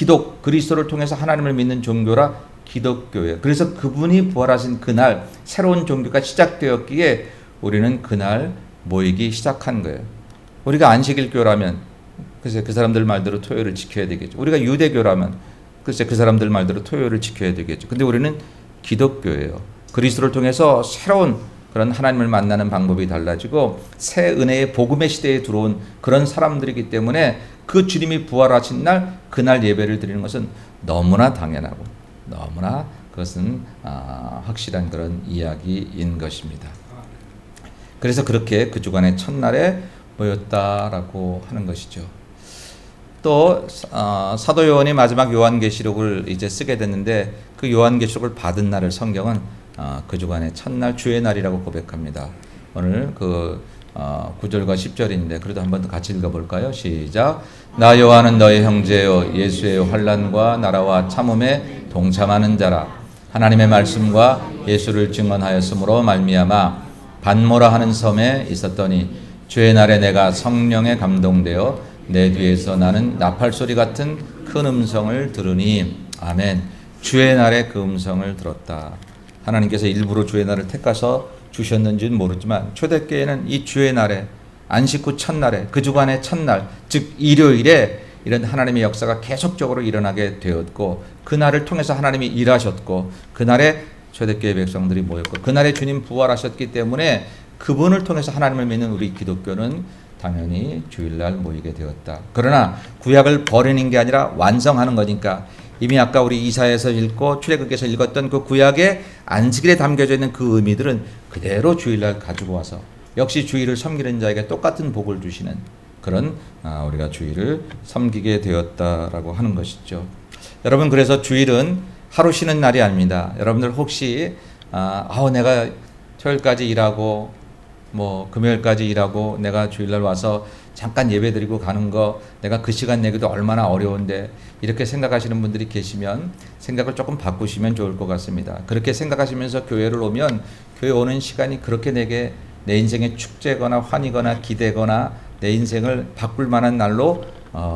그리스도를 통해서 하나님을 믿는 종교라 기독교예요. 그래서 그분이 부활하신 그날 새로운 종교가 시작되었기에 우리는 그날 모이기 시작한 거예요. 우리가 안식일 교라면 글쎄 그 사람들 말대로 토요일을 지켜야 되겠죠. 우리가 유대교라면 글쎄 그 사람들 말대로 토요일을 지켜야 되겠죠. 근데 우리는 기독교예요. 그리스도를 통해서 새로운 그런 하나님을 만나는 방법이 달라지고 새 은혜의 복음의 시대에 들어온 그런 사람들이기 때문에 그 주님이 부활하신 날 그날 예배를 드리는 것은 너무나 당연하고 너무나 그것은 확실한 그런 이야기인 것입니다. 그래서 그렇게 그 주간의 첫날에 모였다라고 하는 것이죠. 또 사도 요한이 마지막 요한계시록을 이제 쓰게 됐는데 그 요한계시록을 받은 날을 성경은 그 주간의 첫날 주의 날이라고 고백합니다. 오늘 그 9절과 10절인데 그래도 한번 같이 읽어볼까요? 시작. 나 요한은 너의 형제요 예수의 환난과 나라와 참음에 동참하는 자라. 하나님의 말씀과 예수를 증언하였으므로 말미암아 반모라 하는 섬에 있었더니 주의 날에 내가 성령에 감동되어 내 뒤에서 나는 나팔 소리 같은 큰 음성을 들으니 아멘. 주의 날에 그 음성을 들었다. 하나님께서 일부러 주의 날을 택하셔 주셨는지는 모르지만 초대교회는 이 주의 날에 안식 후 첫날에 그 주간의 첫날 즉 일요일에 이런 하나님의 역사가 계속적으로 일어나게 되었고 그날을 통해서 하나님이 일하셨고 그날에 초대교회 백성들이 모였고 그날에 주님 부활하셨기 때문에 그분을 통해서 하나님을 믿는 우리 기독교는 당연히 주일날 모이게 되었다. 그러나 구약을 버리는 게 아니라 완성하는 거니까 이미 아까 우리 이사야에서 읽고 출애굽기에서 읽었던 그 구약의 안식일에 담겨져 있는 그 의미들은 그대로 주일날 가지고 와서 역시 주일을 섬기는 자에게 똑같은 복을 주시는 그런 우리가 주일을 섬기게 되었다라고 하는 것이죠. 여러분 그래서 주일은 하루 쉬는 날이 아닙니다. 여러분들 혹시 내가 토요일까지 일하고 뭐 금요일까지 일하고 내가 주일날 와서 잠깐 예배드리고 가는 거 내가 그 시간 내기도 얼마나 어려운데 이렇게 생각하시는 분들이 계시면 생각을 조금 바꾸시면 좋을 것 같습니다. 그렇게 생각하시면서 교회를 오면 교회 오는 시간이 그렇게 내게 내 인생의 축제거나 환희거나 기대거나 내 인생을 바꿀 만한 날로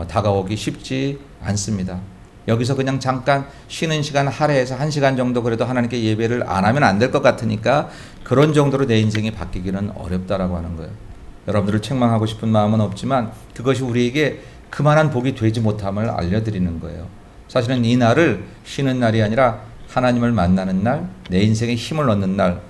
다가오기 쉽지 않습니다. 여기서 그냥 잠깐 쉬는 시간 할애해서 1시간 정도 그래도 하나님께 예배를 안 하면 안 될 것 같으니까 그런 정도로 내 인생이 바뀌기는 어렵다라고 하는 거예요. 여러분들을 책망하고 싶은 마음은 없지만 그것이 우리에게 그만한 복이 되지 못함을 알려드리는 거예요. 사실은 이 날을 쉬는 날이 아니라 하나님을 만나는 날, 내 인생에 힘을 얻는 날,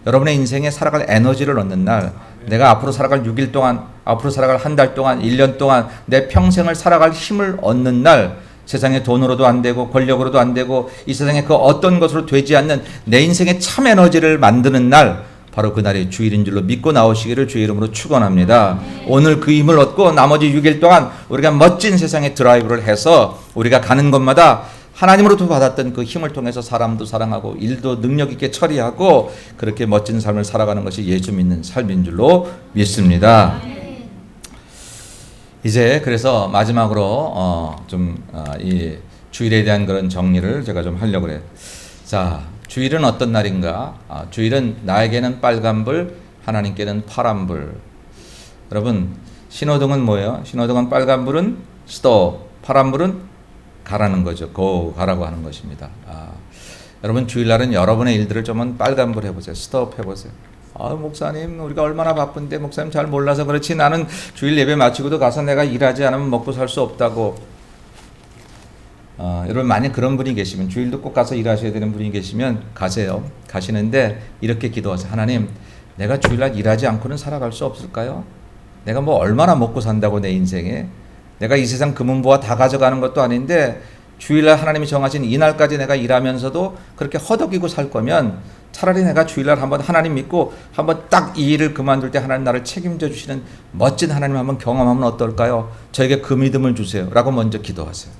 여러분의 인생에 살아갈 에너지를 얻는 날, 내가 앞으로 살아갈 6일 동안, 앞으로 살아갈 한 달 동안, 1년 동안 내 평생을 살아갈 힘을 얻는 날, 세상의 돈으로도 안 되고 권력으로도 안 되고 이 세상에 그 어떤 것으로 되지 않는 내 인생의 참 에너지를 만드는 날 바로 그날이 주일인 줄로 믿고 나오시기를 주의 이름으로 축원합니다. 오늘 그 힘을 얻고 나머지 6일 동안 우리가 멋진 세상에 드라이브를 해서 우리가 가는 곳마다 하나님으로부터 받았던 그 힘을 통해서 사람도 사랑하고 일도 능력 있게 처리하고 그렇게 멋진 삶을 살아가는 것이 예수 믿는 삶인 줄로 믿습니다. 이제 그래서 마지막으로 이 주일에 대한 그런 정리를 제가 좀 하려고 해요. 자, 주일은 어떤 날인가? 주일은 나에게는 빨간불, 하나님께는 파란불. 여러분, 신호등은 뭐예요? 신호등은 빨간불은 스톱, 파란불은 가라는 거죠. 고, 가라고 하는 것입니다. 여러분 주일날은 여러분의 일들을 좀 빨간불 해보세요. 스톱 해보세요. 목사님 우리가 얼마나 바쁜데 목사님 잘 몰라서 그렇지 나는 주일 예배 마치고도 가서 내가 일하지 않으면 먹고 살 수 없다고. 여러분 만약 그런 분이 계시면 주일도 꼭 가서 일하셔야 되는 분이 계시면 가세요. 가시는데 이렇게 기도하세요. 하나님 내가 주일날 일하지 않고는 살아갈 수 없을까요? 내가 뭐 얼마나 먹고 산다고 내 인생에 내가 이 세상 금은보화 다 가져가는 것도 아닌데 주일날 하나님이 정하신 이날까지 내가 일하면서도 그렇게 허덕이고 살 거면 차라리 내가 주일날 한번 하나님 믿고 한번 딱 이 일을 그만둘 때 하나님 나를 책임져 주시는 멋진 하나님 한번 경험하면 어떨까요? 저에게 그 믿음을 주세요 라고 먼저 기도하세요.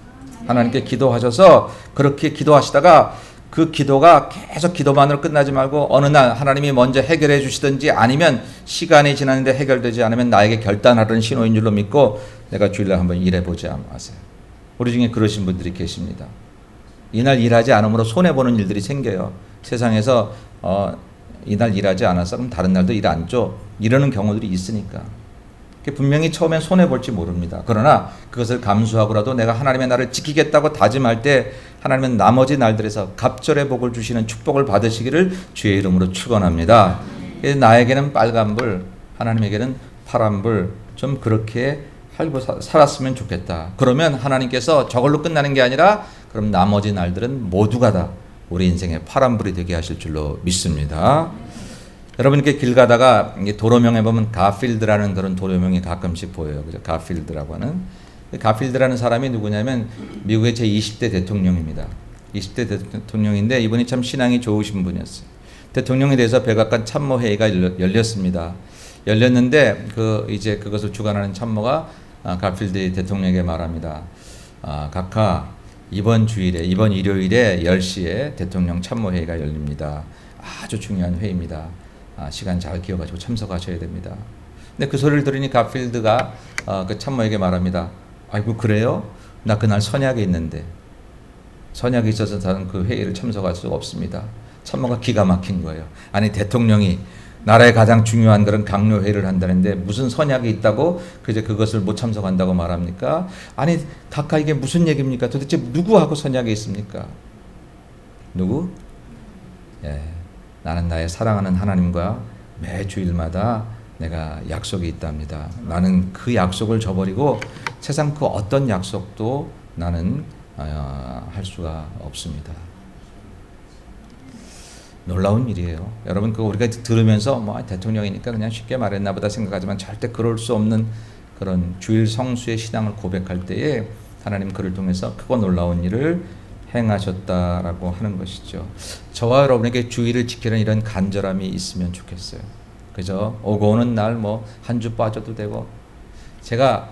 하나님께 기도하셔서 그렇게 기도하시다가 그 기도가 계속 기도만으로 끝나지 말고 어느 날 하나님이 먼저 해결해 주시든지 아니면 시간이 지났는데 해결되지 않으면 나에게 결단하라는 신호인 줄로 믿고 내가 주일날 한번 일해보지 마세요. 우리 중에 그러신 분들이 계십니다. 이날 일하지 않으므로 손해보는 일들이 생겨요. 세상에서 이날 일하지 않아서 그럼 다른 날도 일 안 줘. 이러는 경우들이 있으니까. 분명히 처음엔 손해볼지 모릅니다. 그러나 그것을 감수하고라도 내가 하나님의 나를 지키겠다고 다짐할 때 하나님은 나머지 날들에서 갑절의 복을 주시는 축복을 받으시기를 주의 이름으로 축원합니다. 나에게는 빨간불, 하나님에게는 파란불, 좀 그렇게 살고 살았으면 좋겠다. 그러면 하나님께서 저걸로 끝나는 게 아니라 그럼 나머지 날들은 모두가 다 우리 인생의 파란불이 되게 하실 줄로 믿습니다. 여러분 이렇게 길 가다가 도로명에 보면 가필드라는 그런 도로명이 가끔씩 보여요. 그죠? 가필드라고 하는. 가필드라는 사람이 누구냐면 미국의 제20대 대통령입니다. 20대 대통령인데 이분이 참 신앙이 좋으신 분이었어요. 대통령에 대해서 백악관 참모회의가 열렸습니다. 열렸는데 이제 그것을 주관하는 참모가 가필드 대통령에게 말합니다. 각하 이번 일요일에 10시에 대통령 참모회의가 열립니다. 아주 중요한 회의입니다. 시간 잘 기억하시고 참석하셔야 됩니다. 근데 그 소리를 들으니 가필드가 그 참모에게 말합니다. 아이고 그래요? 나 그날 선약에 있는데 선약이 있어서 저는 그 회의를 참석할 수가 없습니다. 참모가 기가 막힌 거예요. 아니 대통령이 나라의 가장 중요한 그런 강요 회의를 한다는데 무슨 선약이 있다고 이제 그것을 못 참석한다고 말합니까? 아니 각하 이게 무슨 얘기입니까? 도대체 누구하고 선약이 있습니까? 누구? 예, 나는 나의 사랑하는 하나님과 매 주일마다 내가 약속이 있답니다. 나는 그 약속을 저버리고 세상 그 어떤 약속도 나는 할 수가 없습니다. 놀라운 일이에요. 여러분 그거 우리가 들으면서 뭐 대통령이니까 그냥 쉽게 말했나 보다 생각하지만 절대 그럴 수 없는 그런 주일 성수의 신앙을 고백할 때에 하나님 그를 통해서 크고 놀라운 일을 행하셨다라고 하는 것이죠. 저와 여러분에게 주일을 지키는 이런 간절함이 있으면 좋겠어요. 그죠? 오고 오는 날 뭐 한 주 빠져도 되고. 제가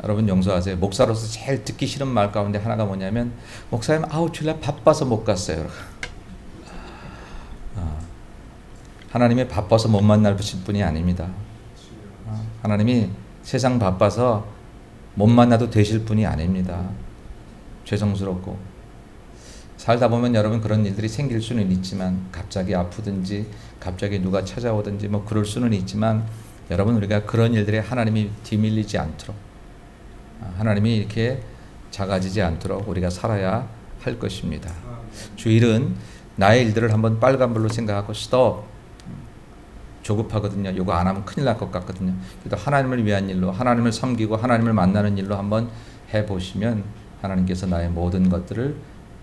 여러분 용서하세요. 목사로서 제일 듣기 싫은 말 가운데 하나가 뭐냐면 목사님 주일날 바빠서 못 갔어요. 하나님이 바빠서 못 만날 분이 아닙니다. 하나님이 세상 바빠서 못 만나도 되실 분이 아닙니다. 죄송스럽고 살다 보면 여러분 그런 일들이 생길 수는 있지만 갑자기 아프든지 갑자기 누가 찾아오든지 뭐 그럴 수는 있지만 여러분 우리가 그런 일들에 하나님이 뒤밀리지 않도록 하나님이 이렇게 작아지지 않도록 우리가 살아야 할 것입니다. 주일은 나의 일들을 한번 빨간불로 생각하고 스톱. 조급하거든요. 이거 안 하면 큰일 날 것 같거든요. 그래도 하나님을 위한 일로 하나님을 섬기고 하나님을 만나는 일로 한번 해보시면 하나님께서 나의 모든 것들을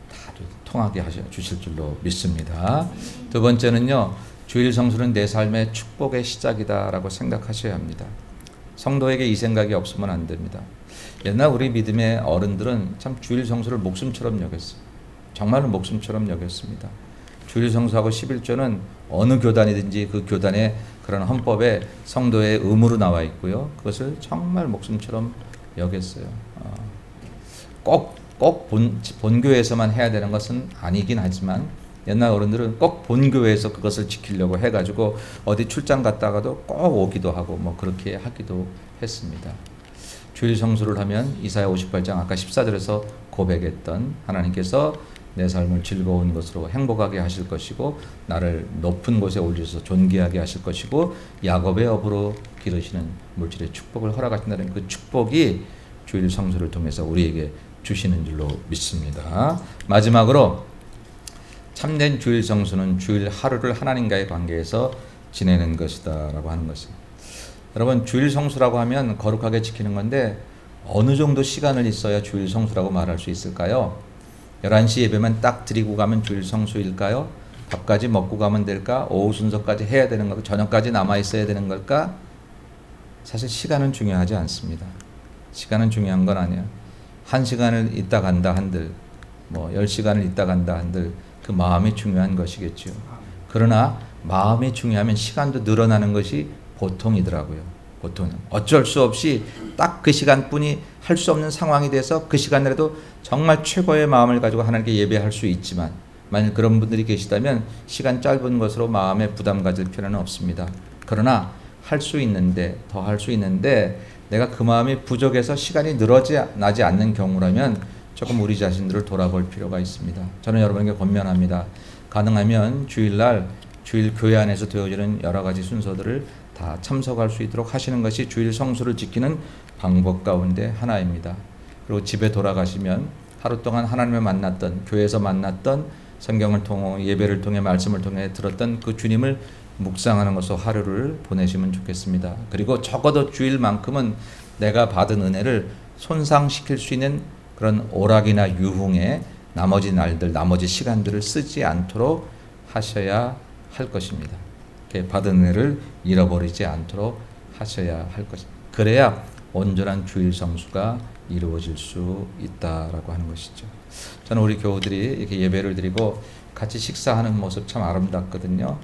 다 통하게 주실 줄로 믿습니다. 두 번째는요. 주일 성수는 내 삶의 축복의 시작이다라고 생각하셔야 합니다. 성도에게 이 생각이 없으면 안 됩니다. 옛날 우리 믿음의 어른들은 참 주일 성수를 목숨처럼 여겼어요. 정말로 목숨처럼 여겼습니다. 주일 성수하고 11조는 어느 교단이든지 그 교단의 그런 헌법에 성도의 의무로 나와 있고요. 그것을 정말 목숨처럼 여겼어요. 꼭 본교회에서만 해야 되는 것은 아니긴 하지만 옛날 어른들은 꼭 본교회에서 그것을 지키려고 해가지고 어디 출장 갔다가도 꼭 오기도 하고 뭐 그렇게 하기도 했습니다. 주일 성수를 하면 이사야 58장 아까 14절에서 고백했던 하나님께서 내 삶을 즐거운 것으로 행복하게 하실 것이고 나를 높은 곳에 올리셔서 존귀하게 하실 것이고 야곱의 업으로 기르시는 물질의 축복을 허락하신다는 그 축복이 주일 성수를 통해서 우리에게 주시는 줄로 믿습니다. 마지막으로 참된 주일 성수는 주일 하루를 하나님과의 관계에서 지내는 것이다 라고 하는 것입니다. 여러분 주일 성수라고 하면 거룩하게 지키는 건데 어느 정도 시간을 있어야 주일 성수라고 말할 수 있을까요? 11시 예배만 딱 드리고 가면 주일 성수일까요? 밥까지 먹고 가면 될까? 오후 순서까지 해야 되는 걸까? 저녁까지 남아 있어야 되는 걸까? 사실 시간은 중요하지 않습니다. 시간은 중요한 건 아니에요. 1시간을 있다 간다 한들 뭐 10시간을 있다 간다 한들 그 마음이 중요한 것이겠죠. 그러나 마음이 중요하면 시간도 늘어나는 것이 보통이더라고요. 보통은 어쩔 수 없이 딱 그 시간뿐이 할 수 없는 상황이 돼서 그 시간이라도 정말 최고의 마음을 가지고 하나님께 예배할 수 있지만 만약 그런 분들이 계시다면 시간 짧은 것으로 마음에 부담 가질 필요는 없습니다. 그러나 할 수 있는데 더 할 수 있는데 내가 그 마음이 부족해서 시간이 늘어나지 않는 경우라면 조금 우리 자신들을 돌아볼 필요가 있습니다. 저는 여러분에게 권면합니다. 가능하면 주일날 주일 교회 안에서 되어지는 여러 가지 순서들을 다 참석할 수 있도록 하시는 것이 주일 성수를 지키는 방법 가운데 하나입니다. 그리고 집에 돌아가시면 하루 동안 하나님을 만났던 교회에서 만났던 성경을 통해 예배를 통해 말씀을 통해 들었던 그 주님을 묵상하는 것으로 하루를 보내시면 좋겠습니다. 그리고 적어도 주일만큼은 내가 받은 은혜를 손상시킬 수 있는 그런 오락이나 유흥에 나머지 날들, 나머지 시간들을 쓰지 않도록 하셔야 할 것입니다. 받은 은혜를 잃어버리지 않도록 하셔야 할 것입니다. 그래야 온전한 주일 성수가 이루어질 수 있다라고 하는 것이죠. 저는 우리 교우들이 이렇게 예배를 드리고 같이 식사하는 모습 참 아름답거든요.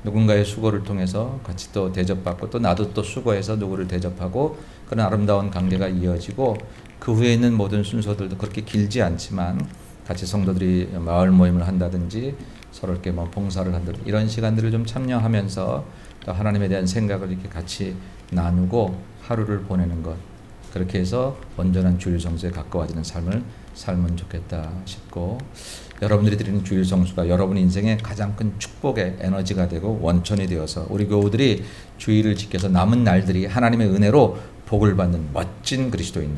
누군가의 수고를 통해서 같이 또 대접받고 또 나도 또 수고해서 누구를 대접하고 그런 아름다운 관계가 이어지고 그 후에 있는 모든 순서들도 그렇게 길지 않지만 같이 성도들이 마을 모임을 한다든지 서로 이렇게 뭐 봉사를 한다든지 이런 시간들을 좀 참여하면서 또 하나님에 대한 생각을 이렇게 같이 나누고 하루를 보내는 것, 그렇게 해서 온전한 주일 성수에 가까워지는 삶을 살면 좋겠다 싶고, 여러분들이 드리는 주일 성수가 여러분 인생의 가장 큰 축복의 에너지가 되고 원천이 되어서 우리 교우들이 주일을 지켜서 남은 날들이 하나님의 은혜로 복을 받는 멋진 그리스도인,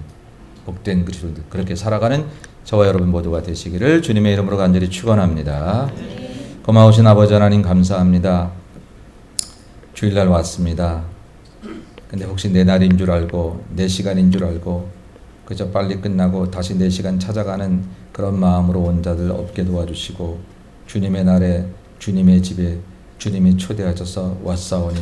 복된 그리스도인들 그렇게 살아가는 저와 여러분 모두가 되시기를 주님의 이름으로 간절히 축원합니다. 고마우신 아버지 하나님 감사합니다. 주일날 왔습니다. 근데 혹시 내 날인 줄 알고 내 시간인 줄 알고 그저 빨리 끝나고 다시 내 시간 찾아가는 그런 마음으로 온 자들 없게 도와주시고, 주님의 날에 주님의 집에 주님이 초대하셔서 왔사오니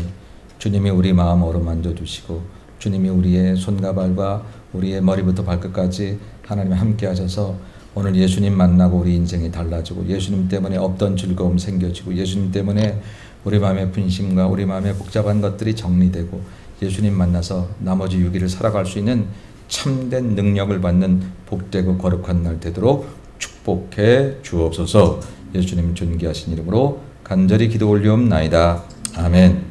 주님이 우리 마음 어루만져 주시고 주님이 우리의 손과 발과 우리의 머리부터 발끝까지 하나님 함께 하셔서 오늘 예수님 만나고 우리 인생이 달라지고 예수님 때문에 없던 즐거움 생겨지고 예수님 때문에 우리 마음의 분심과 우리 마음의 복잡한 것들이 정리되고 예수님 만나서 나머지 6일을 살아갈 수 있는 참된 능력을 받는 복되고 거룩한 날 되도록 축복해 주옵소서. 예수님 존귀하신 이름으로 간절히 기도 올리옵나이다. 아멘.